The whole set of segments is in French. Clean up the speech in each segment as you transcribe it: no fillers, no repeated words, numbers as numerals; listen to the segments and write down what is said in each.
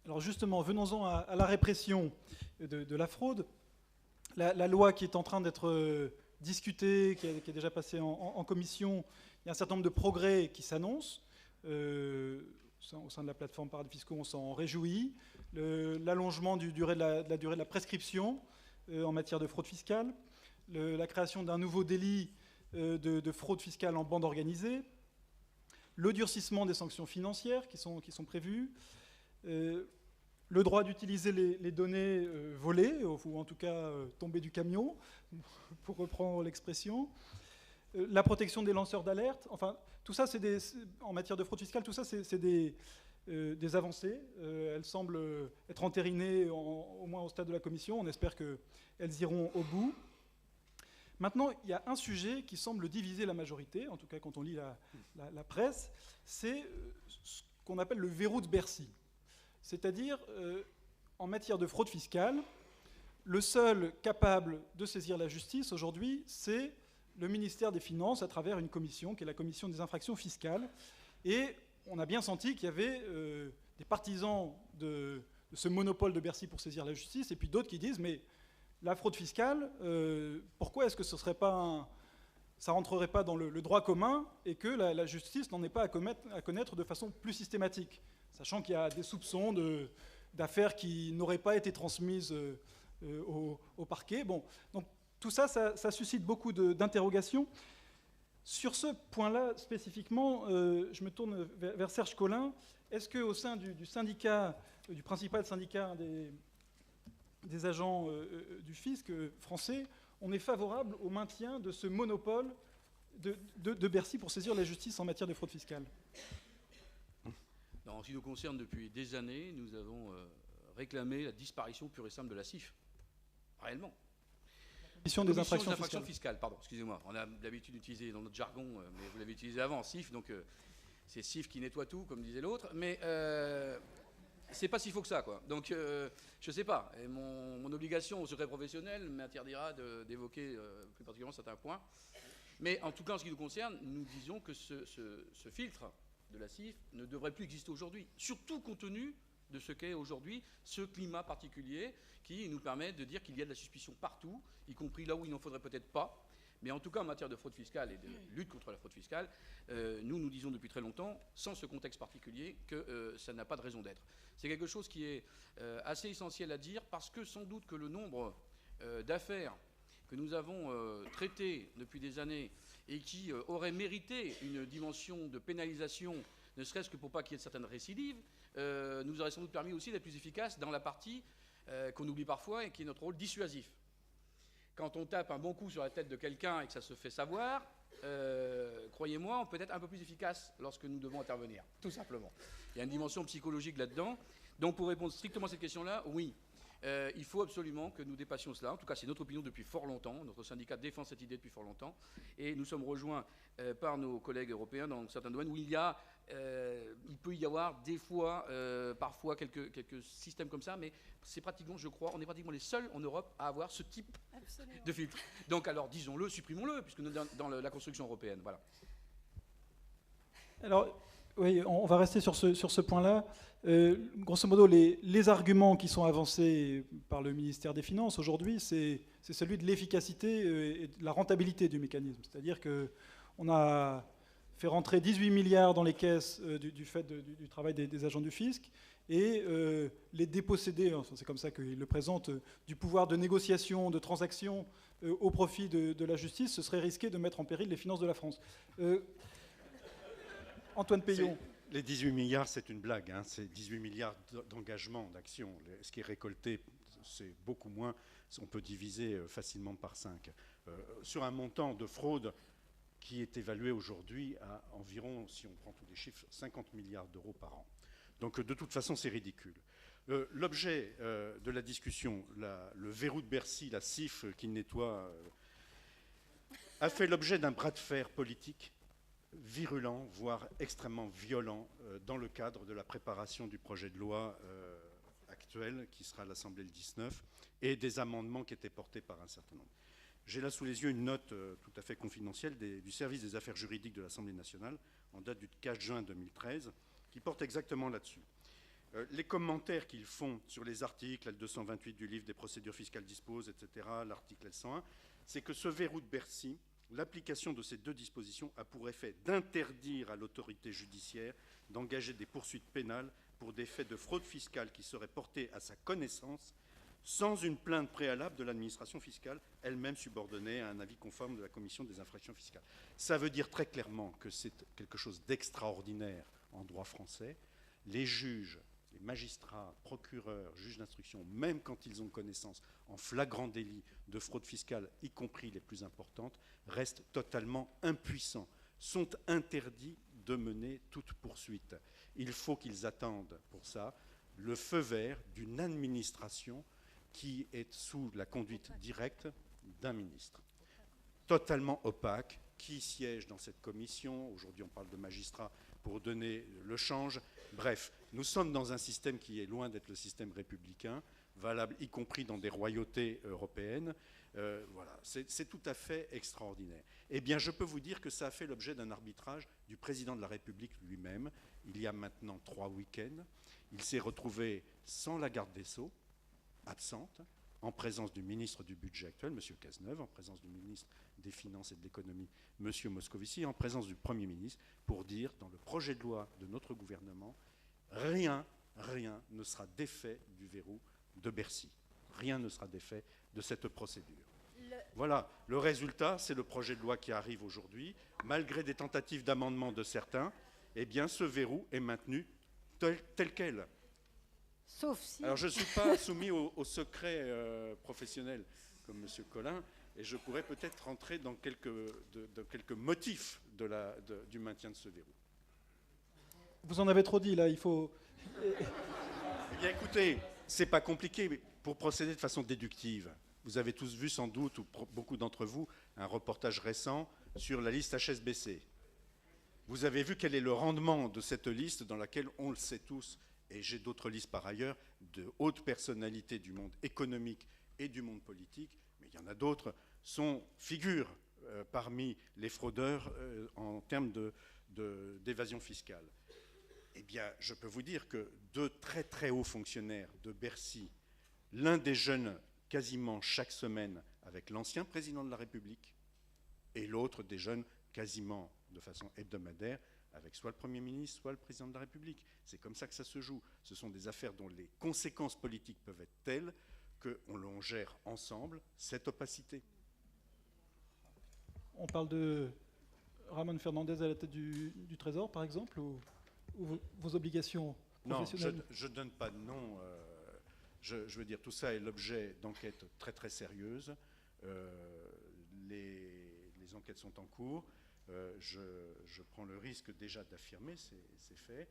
Alors justement, venons-en à la répression de la fraude. La loi qui est en train d'être discutée, qui est déjà passée en commission, il y a un certain nombre de progrès qui s'annoncent. Au sein de la plateforme Paradis Fiscaux, on s'en réjouit. L'allongement de la durée de la prescription en matière de fraude fiscale. La création d'un nouveau délit de fraude fiscale en bande organisée. Le durcissement des sanctions financières qui sont prévues. Le droit d'utiliser les données volées, ou en tout cas tombées du camion, pour reprendre l'expression. La protection des lanceurs d'alerte. Enfin, tout ça, en matière de fraude fiscale, tout ça, c'est des avancées. Elles semblent être entérinées, au moins au stade de la commission. On espère qu'elles iront au bout. Maintenant, il y a un sujet qui semble diviser la majorité, en tout cas quand on lit la presse, c'est ce qu'on appelle le verrou de Bercy. C'est-à-dire, en matière de fraude fiscale, le seul capable de saisir la justice aujourd'hui, c'est le ministère des Finances à travers une commission, qui est la commission des infractions fiscales. Et on a bien senti qu'il y avait des partisans de ce monopole de Bercy pour saisir la justice, et puis d'autres qui disent, mais la fraude fiscale, pourquoi est-ce que ça rentrerait pas dans le droit commun et que la justice n'en est pas à connaître de façon plus systématique, sachant qu'il y a des soupçons d'affaires qui n'auraient pas été transmises au parquet. Bon, donc tout ça, ça suscite beaucoup d'interrogations. Sur ce point-là, spécifiquement, je me tourne vers Serge Collin. Est-ce qu'au sein du syndicat, du principal syndicat des agents du fisc français, on est favorable au maintien de ce monopole de Bercy pour saisir la justice en matière de fraude fiscale? En ce qui nous concerne, depuis des années, nous avons réclamé la disparition pure et simple de la CIF. Réellement. Commission des infractions fiscales. Pardon, excusez-moi. On a l'habitude d'utiliser dans notre jargon, mais vous l'avez utilisé avant, CIF, donc c'est CIF qui nettoie tout, comme disait l'autre, mais c'est pas si faux que ça, quoi. Donc, je sais pas. Et mon obligation au secret professionnel m'interdira d'évoquer plus particulièrement certains points. Mais en tout cas, en ce qui nous concerne, nous disons que ce filtre de la CIF ne devrait plus exister aujourd'hui, surtout compte tenu de ce qu'est aujourd'hui ce climat particulier qui nous permet de dire qu'il y a de la suspicion partout, y compris là où il n'en faudrait peut-être pas. Mais en tout cas, en matière de fraude fiscale et de lutte contre la fraude fiscale, nous disons depuis très longtemps, sans ce contexte particulier, que ça n'a pas de raison d'être. C'est quelque chose qui est assez essentiel à dire, parce que sans doute que le nombre d'affaires que nous avons traitées depuis des années et qui auraient mérité une dimension de pénalisation, ne serait-ce que pour pas qu'il y ait de certaines récidives, nous aurait sans doute permis aussi d'être plus efficace dans la partie qu'on oublie parfois et qui est notre rôle dissuasif. Quand on tape un bon coup sur la tête de quelqu'un et que ça se fait savoir, croyez-moi, on peut être un peu plus efficace lorsque nous devons intervenir, tout simplement. Il y a une dimension psychologique là-dedans. Donc pour répondre strictement à cette question-là, oui, il faut absolument que nous dépassions cela. En tout cas, c'est notre opinion depuis fort longtemps. Notre syndicat défend cette idée depuis fort longtemps. Et nous sommes rejoints par nos collègues européens dans certains domaines où il peut y avoir des fois, parfois, quelques systèmes comme ça, mais c'est pratiquement, je crois, on est pratiquement les seuls en Europe à avoir ce type de filtre. Donc alors, disons-le, supprimons-le, puisque nous sommes dans la construction européenne. Voilà. Alors, oui, on va rester sur ce point-là. Grosso modo, les arguments qui sont avancés par le ministère des Finances aujourd'hui, c'est celui de l'efficacité et de la rentabilité du mécanisme. C'est-à-dire qu'on a fait rentrer 18 milliards dans les caisses du fait du travail des agents du fisc, et les déposséder, enfin, c'est comme ça qu'ils le présentent, du pouvoir de négociation, de transaction au profit de la justice, ce serait risquer de mettre en péril les finances de la France. Antoine Peillon. Les 18 milliards, c'est une blague. Hein. C'est 18 milliards d'engagement, d'action. Ce qui est récolté, c'est beaucoup moins. On peut diviser facilement par 5. Sur un montant de fraude qui est évalué aujourd'hui à environ, si on prend tous les chiffres, 50 milliards d'euros par an. Donc de toute façon, c'est ridicule. L'objet de la discussion, le verrou de Bercy, la CIF qui nettoie, a fait l'objet d'un bras de fer politique virulent, voire extrêmement violent, dans le cadre de la préparation du projet de loi actuel, qui sera à l'Assemblée le 19, et des amendements qui étaient portés par un certain nombre. J'ai là sous les yeux une note tout à fait confidentielle du service des affaires juridiques de l'Assemblée nationale, en date du 4 juin 2013, qui porte exactement là-dessus. Les commentaires qu'ils font sur les articles, L228 du livre des procédures fiscales dispose, etc., l'article L101, c'est que ce verrou de Bercy, l'application de ces deux dispositions a pour effet d'interdire à l'autorité judiciaire d'engager des poursuites pénales pour des faits de fraude fiscale qui seraient portés à sa connaissance sans une plainte préalable de l'administration fiscale, elle-même subordonnée à un avis conforme de la commission des infractions fiscales. Ça veut dire très clairement que c'est quelque chose d'extraordinaire en droit français. Les juges, les magistrats, procureurs, juges d'instruction, même quand ils ont connaissance en flagrant délit de fraude fiscale, y compris les plus importantes, restent totalement impuissants, sont interdits de mener toute poursuite. Il faut qu'ils attendent pour ça le feu vert d'une administration qui est sous la conduite directe d'un ministre. Totalement opaque, qui siège dans cette commission. Aujourd'hui, on parle de magistrats pour donner le change. Bref, nous sommes dans un système qui est loin d'être le système républicain, valable y compris dans des royautés européennes. Voilà, c'est tout à fait extraordinaire. Eh bien, je peux vous dire que ça a fait l'objet d'un arbitrage du président de la République lui-même, il y a maintenant 3 week-ends. Il s'est retrouvé sans la garde des Sceaux, absente, en présence du ministre du Budget actuel, M. Cazeneuve, en présence du ministre des Finances et de l'Économie, M. Moscovici, en présence du Premier ministre, pour dire, dans le projet de loi de notre gouvernement, rien ne sera défait du verrou de Bercy. Rien ne sera défait de cette procédure. Voilà, le résultat, c'est le projet de loi qui arrive aujourd'hui. Malgré des tentatives d'amendement de certains, eh bien, ce verrou est maintenu tel quel. Sauf si... Alors, je ne suis pas soumis au secret professionnel comme M. Collin, et je pourrais peut-être rentrer dans quelques motifs du maintien de ce verrou. Vous en avez trop dit, là, il faut... Eh bien, écoutez, c'est pas compliqué, mais pour procéder de façon déductive, vous avez tous vu sans doute, ou beaucoup d'entre vous, un reportage récent sur la liste HSBC. Vous avez vu quel est le rendement de cette liste dans laquelle, on le sait tous, et j'ai d'autres listes par ailleurs, de hautes personnalités du monde économique et du monde politique, mais il y en a d'autres, figurent parmi les fraudeurs en termes d'évasion fiscale. Eh bien, je peux vous dire que deux très très hauts fonctionnaires de Bercy, l'un déjeune quasiment chaque semaine avec l'ancien président de la République, et l'autre déjeune quasiment de façon hebdomadaire avec soit le Premier ministre, soit le président de la République. C'est comme ça que ça se joue. Ce sont des affaires dont les conséquences politiques peuvent être telles qu'on gère ensemble cette opacité. On parle de Ramon Fernandez à la tête du Trésor, par exemple, ou vos obligations professionnelles? Non, je ne donne pas de nom. Je veux dire, tout ça est l'objet d'enquêtes très très sérieuses. Les enquêtes sont en cours. Je prends le risque déjà d'affirmer, c'est fait,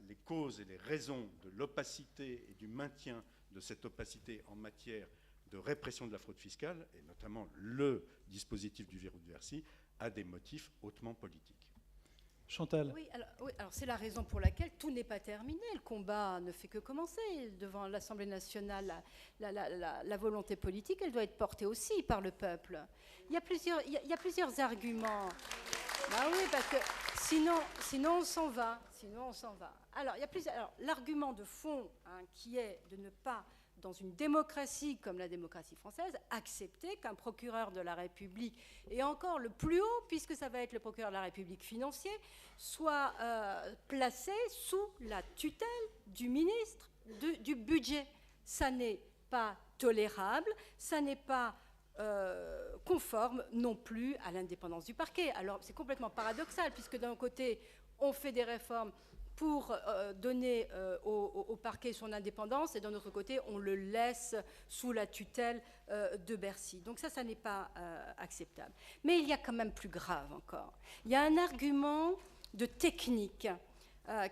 les causes et les raisons de l'opacité et du maintien de cette opacité en matière de répression de la fraude fiscale, et notamment le dispositif du verrou de Bercy, a des motifs hautement politiques. Chantal. Oui, alors c'est la raison pour laquelle tout n'est pas terminé. Le combat ne fait que commencer. Devant l'Assemblée nationale, la volonté politique, elle doit être portée aussi par le peuple. Il y a plusieurs arguments. Bah oui, parce que sinon on s'en va. Alors, l'argument de fond, qui est de ne pas, dans une démocratie comme la démocratie française, accepter qu'un procureur de la République, et encore le plus haut, puisque ça va être le procureur de la République financier, soit placé sous la tutelle du ministre du Budget. Ça n'est pas tolérable, ça n'est pas conforme non plus à l'indépendance du parquet. Alors c'est complètement paradoxal, puisque d'un côté, on fait des réformes pour donner au parquet son indépendance, et d'un autre côté, on le laisse sous la tutelle de Bercy. Donc ça n'est pas acceptable. Mais il y a quand même plus grave encore. Il y a un argument de technique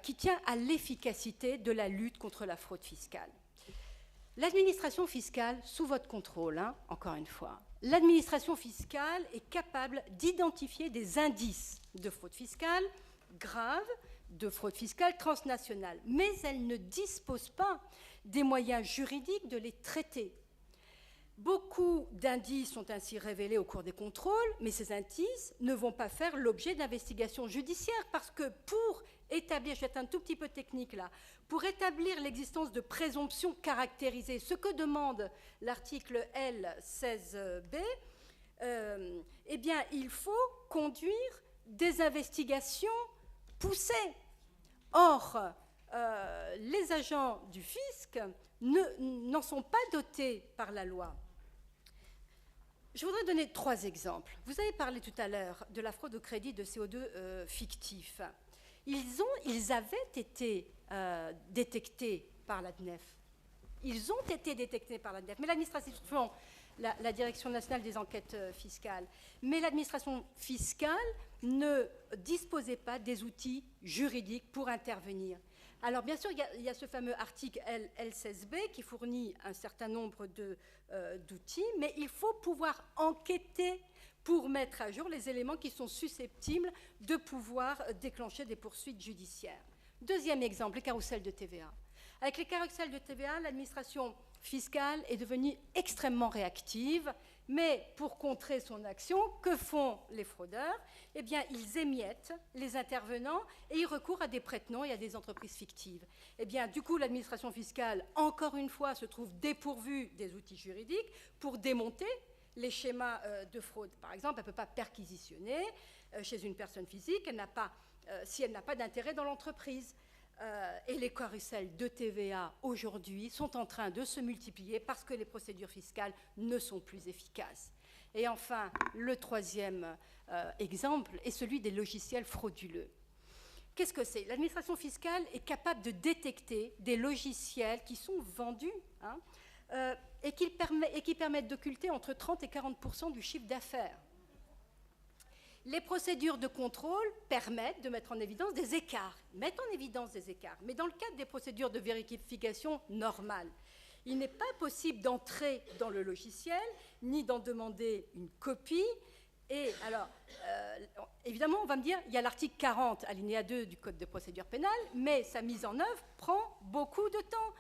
qui tient à l'efficacité de la lutte contre la fraude fiscale. L'administration fiscale, sous votre contrôle, encore une fois, l'administration fiscale est capable d'identifier des indices de fraude fiscale grave, de fraude fiscale transnationale, mais elle ne dispose pas des moyens juridiques de les traiter. Beaucoup d'indices sont ainsi révélés au cours des contrôles, mais ces indices ne vont pas faire l'objet d'investigations judiciaires parce que pour établir, je vais être un tout petit peu technique là, pour établir l'existence de présomptions caractérisées, ce que demande l'article L16B, eh bien, il faut conduire des investigations poussées. Or, les agents du fisc n'en sont pas dotés par la loi. Je voudrais donner 3 exemples. Vous avez parlé tout à l'heure de la fraude au crédit de CO2 fictif. Ils avaient été détectés par l'ADNEF. Ils ont été détectés par l'ADNEF. Mais l'administration, la Direction nationale des enquêtes fiscales, mais l'administration fiscale ne disposait pas des outils juridiques pour intervenir. Alors, bien sûr, il y a ce fameux article L16B qui fournit un certain nombre d'outils, mais il faut pouvoir enquêter pour mettre à jour les éléments qui sont susceptibles de pouvoir déclencher des poursuites judiciaires. Deuxième exemple, les carrousels de TVA. Avec les carrousels de TVA, l'administration fiscale est devenue extrêmement réactive, mais pour contrer son action, que font les fraudeurs? Eh bien, ils émiettent les intervenants et ils recourent à des prête-noms et à des entreprises fictives. Eh bien, du coup, l'administration fiscale, encore une fois, se trouve dépourvue des outils juridiques pour démonter les schémas de fraude. Par exemple, elle ne peut pas perquisitionner chez une personne physique si elle n'a pas d'intérêt dans l'entreprise. Et les carrousels de TVA aujourd'hui sont en train de se multiplier parce que les procédures fiscales ne sont plus efficaces. Et enfin, le troisième exemple est celui des logiciels frauduleux. Qu'est-ce que c'est? L'administration fiscale est capable de détecter des logiciels qui sont vendus et qui permettent d'occulter entre 30 et 40% du chiffre d'affaires. Les procédures de contrôle permettent de mettre en évidence des écarts, Mais dans le cadre des procédures de vérification normales, il n'est pas possible d'entrer dans le logiciel, ni d'en demander une copie. Et alors, évidemment, on va me dire, il y a l'article 40, alinéa 2 du Code de procédure pénale, mais sa mise en œuvre prend beaucoup de temps.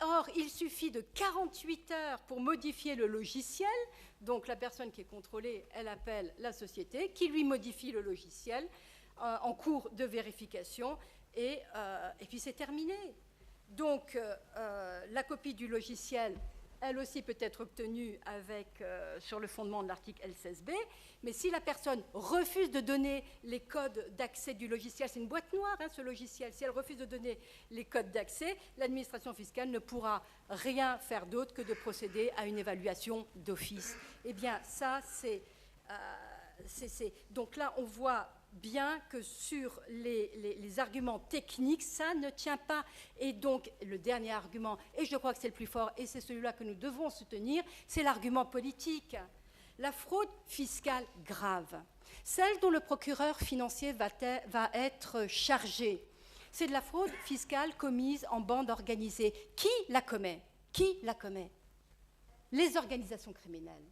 Or, il suffit de 48 heures pour modifier le logiciel. Donc, la personne qui est contrôlée, elle appelle la société qui lui modifie le logiciel en cours de vérification. Et puis, c'est terminé. Donc, la copie du logiciel, elle aussi peut être obtenue sur le fondement de l'article L16B. Mais si la personne refuse de donner les codes d'accès du logiciel, c'est une boîte noire, ce logiciel, si elle refuse de donner les codes d'accès, l'administration fiscale ne pourra rien faire d'autre que de procéder à une évaluation d'office. Eh bien, ça, c'est... Donc là, on voit bien que sur les arguments techniques, ça ne tient pas. Et donc, le dernier argument, et je crois que c'est le plus fort, et c'est celui-là que nous devons soutenir, c'est l'argument politique. La fraude fiscale grave, celle dont le procureur financier va être chargé, c'est de la fraude fiscale commise en bande organisée. Qui la commet? Les organisations criminelles.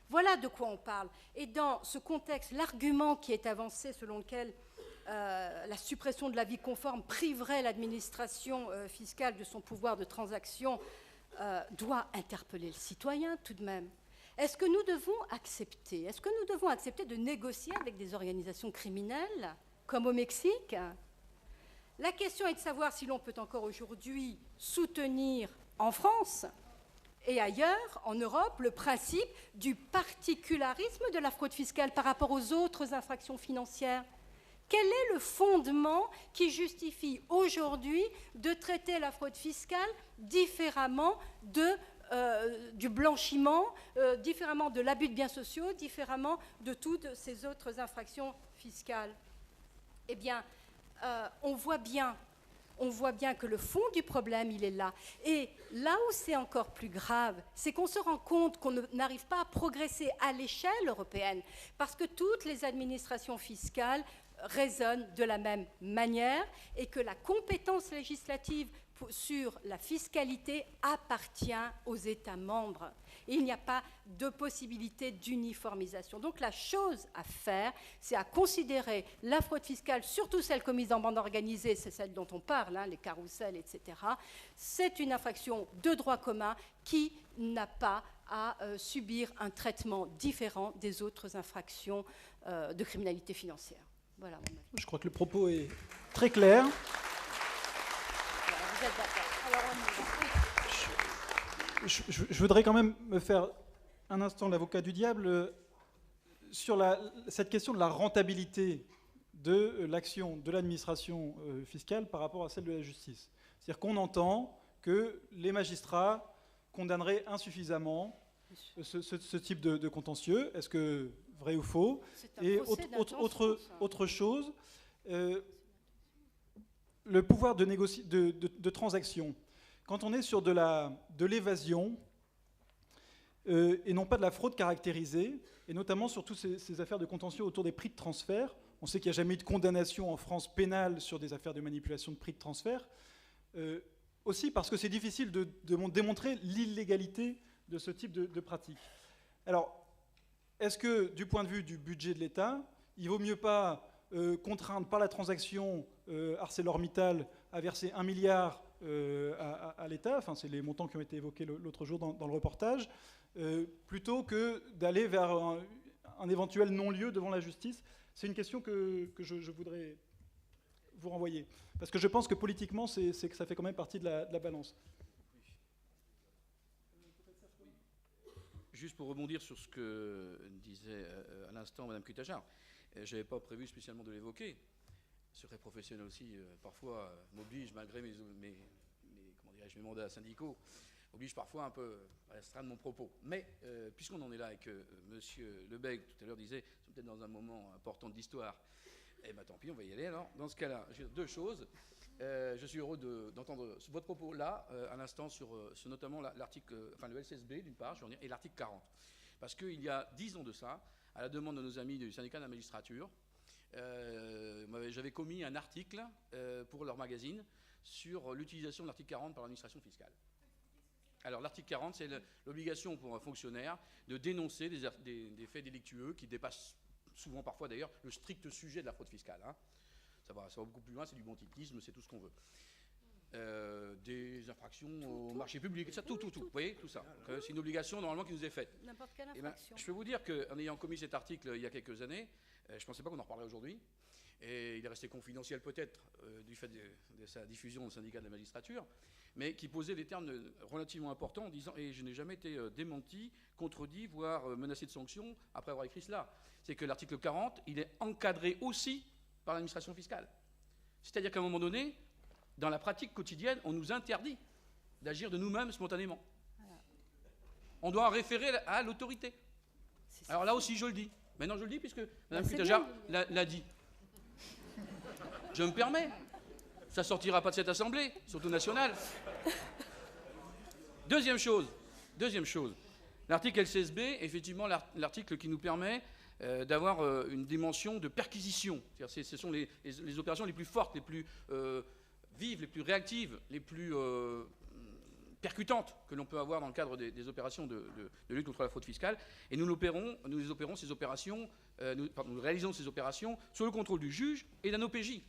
Voilà de quoi on parle. Et dans ce contexte, l'argument qui est avancé selon lequel la suppression de l'avis conforme priverait l'administration fiscale de son pouvoir de transaction doit interpeller le citoyen tout de même. Est-ce que nous devons accepter de négocier avec des organisations criminelles, comme au Mexique? La question est de savoir si l'on peut encore aujourd'hui soutenir en France et ailleurs, en Europe, le principe du particularisme de la fraude fiscale par rapport aux autres infractions financières. Quel est le fondement qui justifie aujourd'hui de traiter la fraude fiscale différemment du blanchiment, différemment de l'abus de biens sociaux, différemment de toutes ces autres infractions fiscales? Eh bien, on voit bien que le fond du problème, il est là. Et là où c'est encore plus grave, c'est qu'on se rend compte qu'on n'arrive pas à progresser à l'échelle européenne, parce que toutes les administrations fiscales raisonnent de la même manière et que la compétence législative sur la fiscalité appartient aux États membres. Et il n'y a pas de possibilité d'uniformisation. Donc la chose à faire, c'est à considérer la fraude fiscale, surtout celle commise en bande organisée, c'est celle dont on parle, hein, les carousels, etc. C'est une infraction de droit commun qui n'a pas à subir un traitement différent des autres infractions de criminalité financière. Voilà mon avis. Je crois que le propos est très clair. Voilà, vous êtes d'accord. Alors on y va. Je voudrais quand même me faire un instant l'avocat du diable sur cette question de la rentabilité de l'action de l'administration fiscale par rapport à celle de la justice. C'est-à-dire qu'on entend que les magistrats condamneraient insuffisamment ce type de contentieux. Est-ce que vrai ou faux? Et autre chose, le pouvoir de transaction. Quand on est sur de l'évasion et non pas de la fraude caractérisée, et notamment sur toutes ces affaires de contentieux autour des prix de transfert, on sait qu'il n'y a jamais eu de condamnation en France pénale sur des affaires de manipulation de prix de transfert, aussi parce que c'est difficile de démontrer l'illégalité de ce type de pratique. Alors, est-ce que, du point de vue du budget de l'État, il ne vaut mieux pas contraindre par la transaction ArcelorMittal à verser 1 milliard à l'État, enfin c'est les montants qui ont été évoqués l'autre jour dans le reportage, plutôt que d'aller vers un éventuel non-lieu devant la justice? C'est une question que je voudrais vous renvoyer. Parce que je pense que politiquement, c'est que ça fait quand même partie de la balance. Juste pour rebondir sur ce que disait à l'instant Mme Cutajar, je n'avais pas prévu spécialement de l'évoquer. Secret professionnel aussi, parfois, m'oblige, malgré mes mandats syndicaux, m'oblige parfois un peu à restreindre mon propos. Mais puisqu'on en est là et que M. Lebègue, tout à l'heure, disait « nous sommes peut-être dans un moment important de l'histoire », eh bien tant pis, on va y aller alors. Dans ce cas-là, j'ai deux choses. Je suis heureux d'entendre votre propos là, à l'instant, sur notamment l'article, enfin le LCSB d'une part, et l'article 40. Parce qu'il y a 10 ans de ça, à la demande de nos amis du syndicat de la magistrature, j'avais commis un article pour leur magazine sur l'utilisation de l'article 40 par l'administration fiscale. Alors l'article 40, c'est l'obligation pour un fonctionnaire de dénoncer des faits délictueux qui dépassent souvent parfois d'ailleurs le strict sujet de la fraude fiscale. Hein. Ça va beaucoup plus loin, c'est du banditisme, c'est tout ce qu'on veut. Des infractions au marché public, ça, tout. Vous voyez, tout ça. C'est une obligation normalement qui nous est faite. N'importe quelle infraction. Je peux vous dire qu'en ayant commis cet article il y a quelques années, je ne pensais pas qu'on en reparlerait aujourd'hui. Et il est resté confidentiel peut-être du fait de sa diffusion au syndicat de la magistrature, mais qui posait des termes relativement importants en disant, et je n'ai jamais été démenti, contredit, voire menacé de sanctions après avoir écrit cela. C'est que l'article 40, il est encadré aussi par l'administration fiscale. C'est-à-dire qu'à un moment donné, dans la pratique quotidienne, on nous interdit d'agir de nous-mêmes spontanément. Voilà. On doit en référer à l'autorité. Alors là aussi, je le dis. Maintenant, je le dis puisque Mme Cutajar l'a dit. Je me permets. Ça ne sortira pas de cette assemblée, surtout nationale. Deuxième chose. L'article LCSB, effectivement, l'article qui nous permet d'avoir une dimension de perquisition. Ce sont les opérations les plus fortes, les plus vives, les plus réactives, les plus percutantes que l'on peut avoir dans le cadre des opérations de lutte contre la fraude fiscale. Et nous opérons ces opérations, nous réalisons ces opérations sous le contrôle du juge et d'un OPJ.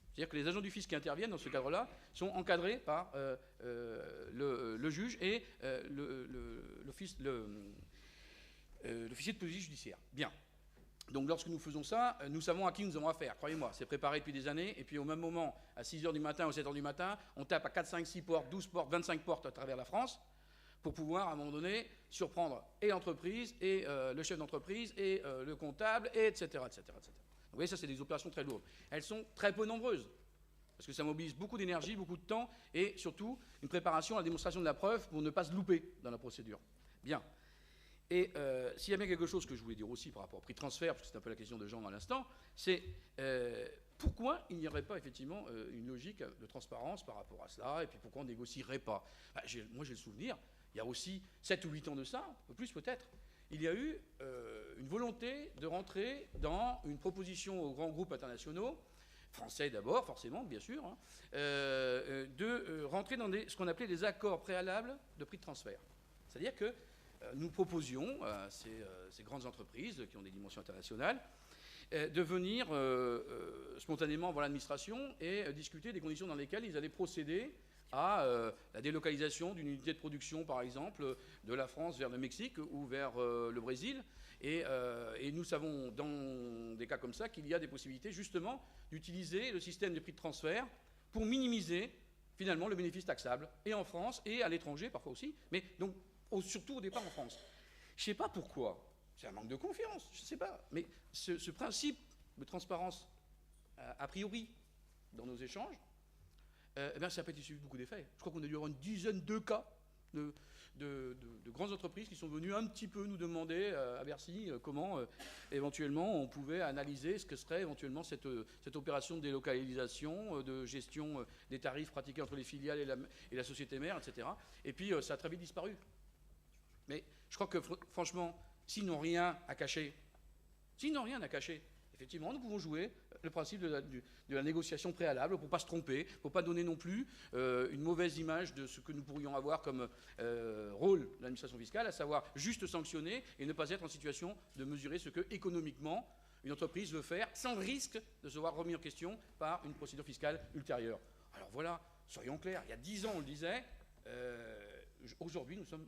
C'est-à-dire que les agents du fisc qui interviennent dans ce cadre-là sont encadrés par le juge et l'officier de police judiciaire. Bien. Donc lorsque nous faisons ça, nous savons à qui nous avons affaire, croyez-moi. C'est préparé depuis des années, et puis au même moment, à 6h du matin ou 7h du matin, on tape à 4, 5, 6 portes, 12 portes, 25 portes à travers la France, pour pouvoir, à un moment donné, surprendre et l'entreprise, et le chef d'entreprise, et le comptable, et etc., etc., etc. Vous voyez, ça, c'est des opérations très lourdes. Elles sont très peu nombreuses, parce que ça mobilise beaucoup d'énergie, beaucoup de temps, et surtout, une préparation à la démonstration de la preuve pour ne pas se louper dans la procédure. Bien. Et s'il y a bien quelque chose que je voulais dire aussi par rapport au prix de transfert, parce que c'est un peu la question de Jean à l'instant, c'est pourquoi il n'y aurait pas effectivement une logique de transparence par rapport à cela, et puis pourquoi on ne négocierait pas. Moi j'ai le souvenir, il y a aussi 7 ou 8 ans de ça, un peu plus peut-être, il y a eu une volonté de rentrer dans une proposition aux grands groupes internationaux français d'abord, forcément, bien sûr, hein, de rentrer dans ce qu'on appelait des accords préalables de prix de transfert. C'est-à-dire que nous proposions à ces grandes entreprises qui ont des dimensions internationales de venir spontanément voir l'administration et discuter des conditions dans lesquelles ils allaient procéder à la délocalisation d'une unité de production, par exemple, de la France vers le Mexique ou vers le Brésil. Et nous savons, dans des cas comme ça, qu'il y a des possibilités, justement, d'utiliser le système de prix de transfert pour minimiser, finalement, le bénéfice taxable, et en France, et à l'étranger, parfois aussi, mais donc surtout au départ en France. Je ne sais pas pourquoi. C'est un manque de confiance, je ne sais pas. Mais ce principe de transparence, a priori, dans nos échanges, eh bien, ça n'a pas été suivi de beaucoup d'effets. Je crois qu'on a dû avoir une dizaine de cas de grandes entreprises qui sont venues un petit peu nous demander à Bercy comment éventuellement on pouvait analyser ce que serait éventuellement cette opération de délocalisation, de gestion des tarifs pratiqués entre les filiales et la société mère, etc. Et puis ça a très vite disparu. Mais je crois que franchement, s'ils n'ont rien à cacher, effectivement, nous pouvons jouer le principe de la négociation préalable pour ne pas se tromper, pour ne pas donner non plus une mauvaise image de ce que nous pourrions avoir comme rôle de l'administration fiscale, à savoir juste sanctionner et ne pas être en situation de mesurer ce que, économiquement, une entreprise veut faire sans risque de se voir remis en question par une procédure fiscale ultérieure. Alors voilà, soyons clairs, il y a 10 ans, on le disait, aujourd'hui, nous sommes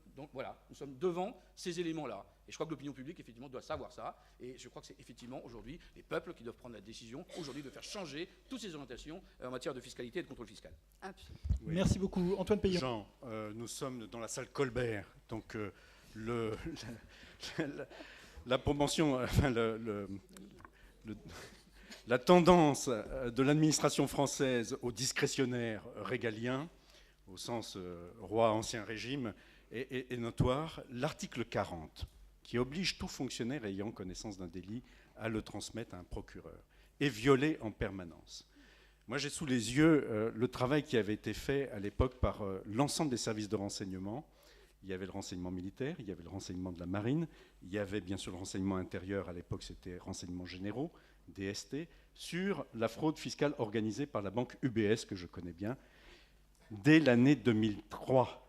devant ces éléments-là. Et je crois que l'opinion publique, effectivement, doit savoir ça. Et je crois que c'est effectivement aujourd'hui les peuples qui doivent prendre la décision, aujourd'hui, de faire changer toutes ces orientations en matière de fiscalité et de contrôle fiscal. Absolument. Oui. Merci beaucoup. Antoine Peillon. Jean, nous sommes dans la salle Colbert. Donc, la promotion, enfin, la tendance de l'administration française au discrétionnaire régalien, au sens roi ancien régime, est notoire. L'article 40, qui oblige tout fonctionnaire ayant connaissance d'un délit à le transmettre à un procureur, est violé en permanence. Moi, j'ai sous les yeux le travail qui avait été fait à l'époque par l'ensemble des services de renseignement. Il y avait le renseignement militaire, il y avait le renseignement de la marine, il y avait bien sûr le renseignement intérieur, à l'époque c'était renseignements généraux, DST, sur la fraude fiscale organisée par la banque UBS, que je connais bien, dès l'année 2003,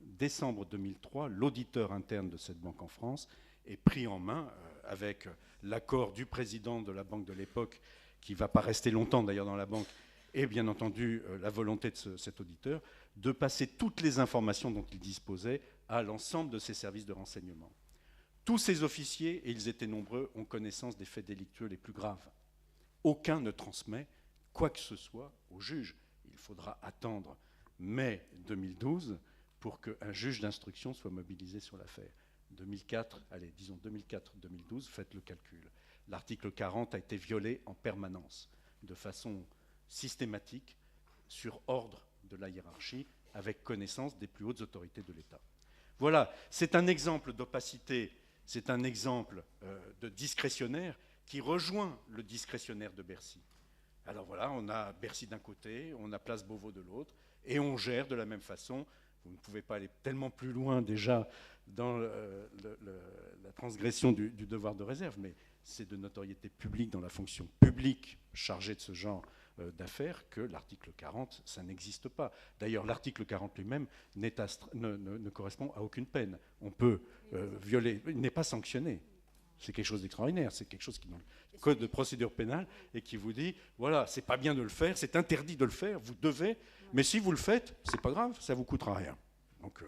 décembre 2003, l'auditeur interne de cette banque en France est pris en main avec l'accord du président de la banque de l'époque, qui ne va pas rester longtemps d'ailleurs dans la banque, et bien entendu la volonté de cet auditeur de passer toutes les informations dont il disposait à l'ensemble de ses services de renseignement. Tous ces officiers, et ils étaient nombreux, ont connaissance des faits délictueux les plus graves. Aucun ne transmet quoi que ce soit au juge. Il faudra attendre mai 2012 pour qu'un juge d'instruction soit mobilisé sur l'affaire. 2004-2012, faites le calcul. L'article 40 a été violé en permanence, de façon systématique, sur ordre de la hiérarchie, avec connaissance des plus hautes autorités de l'État. Voilà, c'est un exemple d'opacité, c'est un exemple de discrétionnaire qui rejoint le discrétionnaire de Bercy. Alors voilà, on a Bercy d'un côté, on a Place Beauvau de l'autre, et on gère de la même façon. Vous ne pouvez pas aller tellement plus loin déjà dans la transgression du devoir de réserve, mais c'est de notoriété publique dans la fonction publique chargée de ce genre d'affaires que l'article 40, ça n'existe pas. D'ailleurs, l'article 40 lui-même ne correspond à aucune peine. On peut violer, il n'est pas sanctionné. C'est quelque chose d'extraordinaire, c'est quelque chose qui est dans le code de procédure pénale et qui vous dit, voilà, c'est pas bien de le faire, c'est interdit de le faire, vous devez, mais si vous le faites, c'est pas grave, ça vous coûtera rien. Donc,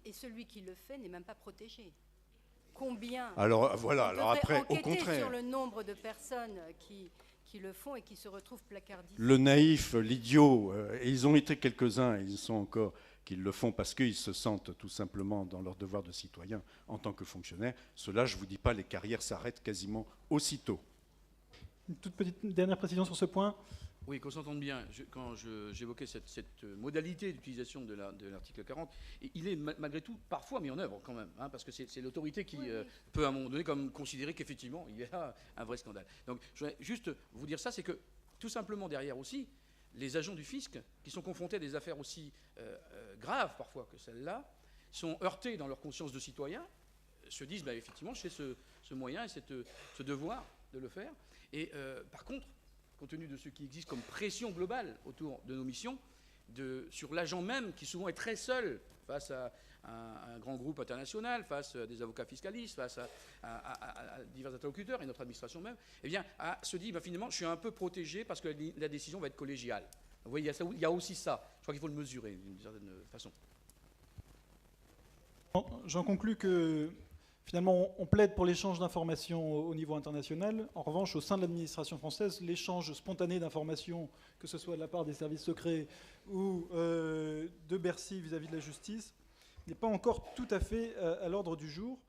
et celui qui le fait n'est même pas protégé. Combien? Alors voilà, alors après, au contraire, contraire, sur le nombre de personnes qui le font et qui se retrouvent placardisées. Le naïf, l'idiot, et ils ont été quelques-uns, et ils sont encore qu'ils le font parce qu'ils se sentent tout simplement dans leur devoir de citoyen en tant que fonctionnaire. Cela, je ne vous dis pas, les carrières s'arrêtent quasiment aussitôt. Une toute petite dernière précision sur ce point. Oui, qu'on s'entende bien. Quand j'évoquais cette modalité d'utilisation de l'article 40, il est malgré tout parfois mis en œuvre quand même, hein, parce que c'est l'autorité qui peut à un moment donné comme considérer qu'effectivement il y a un vrai scandale. Donc je voudrais juste vous dire ça, c'est que tout simplement derrière aussi, les agents du fisc qui sont confrontés à des affaires aussi graves parfois que celles-là, sont heurtés dans leur conscience de citoyen, se disent effectivement j'ai ce moyen et ce devoir de le faire. Et par contre, compte tenu de ce qui existe comme pression globale autour de nos missions, sur l'agent même, qui souvent est très seul face à un grand groupe international, face à des avocats fiscalistes, face à divers interlocuteurs et notre administration même, eh bien, se dit, finalement, je suis un peu protégé parce que la décision va être collégiale. Vous voyez, il y a aussi ça. Je crois qu'il faut le mesurer d'une certaine façon. J'en conclus que finalement on plaide pour l'échange d'informations au niveau international. En revanche, au sein de l'administration française, l'échange spontané d'informations, que ce soit de la part des services secrets ou de Bercy vis-à-vis de la justice, n'est pas encore tout à fait à l'ordre du jour.